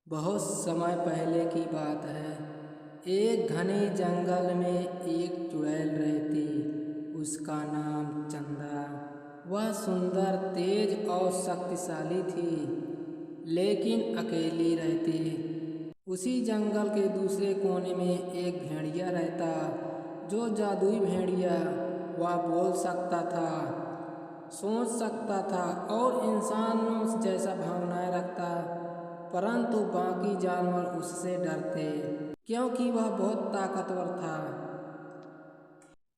बहुत समय पहले की बात है। एक घने जंगल में एक चुड़ैल रहती। उसका नाम चंदा। वह सुंदर, तेज और शक्तिशाली थी, लेकिन अकेली रहती। उसी जंगल के दूसरे कोने में एक भेड़िया रहता, जो जादुई भेड़िया। वह बोल सकता था, सोच सकता था और इंसानों जैसा भावनाएं रखता, परंतु बाकी जानवर उससे डरते क्योंकि वह बहुत ताकतवर था।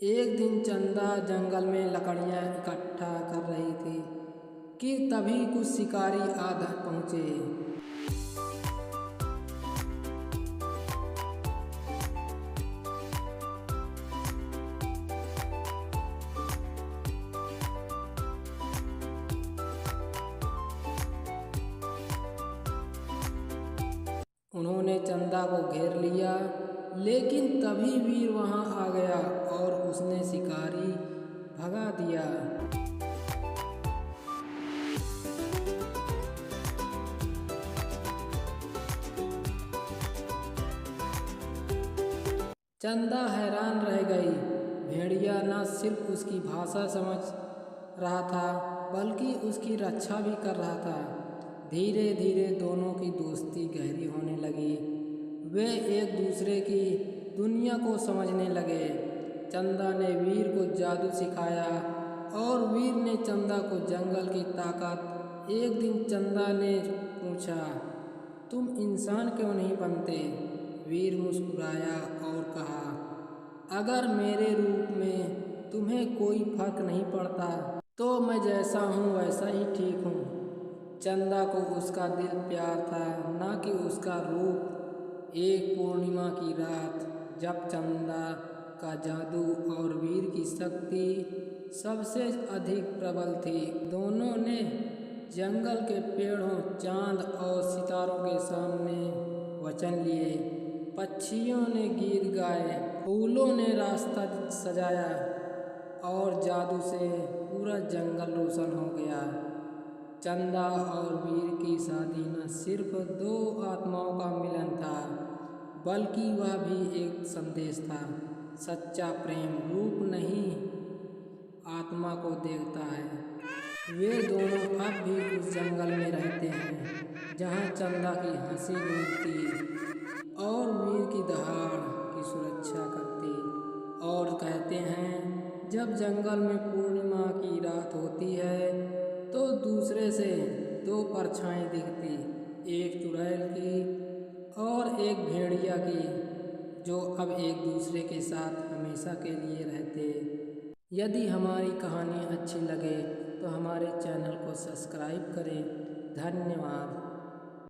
एक दिन चंदा जंगल में लकड़ियां इकट्ठा कर रही थी कि तभी कुछ शिकारी आ पहुंचे। उन्होंने चंदा को घेर लिया, लेकिन तभी वीर वहां आ गया और उसने शिकारी भगा दिया। चंदा हैरान रह गई। भेड़िया न सिर्फ उसकी भाषा समझ रहा था, बल्कि उसकी रक्षा भी कर रहा था। धीरे धीरे दोनों की दोस्ती गहरी होने लगी। वे एक दूसरे की दुनिया को समझने लगे। चंदा ने वीर को जादू सिखाया और वीर ने चंदा को जंगल की ताकत। एक दिन चंदा ने पूछा, तुम इंसान क्यों नहीं बनते? वीर मुस्कुराया और कहा, अगर मेरे रूप में तुम्हें कोई फर्क नहीं पड़ता तो मैं जैसा हूँ वैसा ही ठीक हूँ। चंदा को उसका दिल प्यार था, ना कि उसका रूप। एक पूर्णिमा की रात, जब चंदा का जादू और वीर की शक्ति सबसे अधिक प्रबल थी, दोनों ने जंगल के पेड़ों, चांद और सितारों के सामने वचन लिए। पक्षियों ने गीत गाए, फूलों ने रास्ता सजाया और जादू से पूरा जंगल रोशन हो गया। चंदा और वीर की शादी न सिर्फ दो आत्माओं का मिलन था, बल्कि वह भी एक संदेश था। सच्चा प्रेम रूप नहीं, आत्मा को देखता है। वे दोनों अब भी उस जंगल में रहते हैं जहाँ चंदा की हंसी गूंजती और वीर की दहाड़ की सुरक्षा करती। और कहते हैं, जब जंगल में पूर्णिमा की रात होती है तो दूसरे से दो परछाएं दिखती, एक चुड़ैल की और एक भेड़िया की, जो अब एक दूसरे के साथ हमेशा के लिए रहते। यदि हमारी कहानी अच्छी लगे तो हमारे चैनल को सब्सक्राइब करें। धन्यवाद।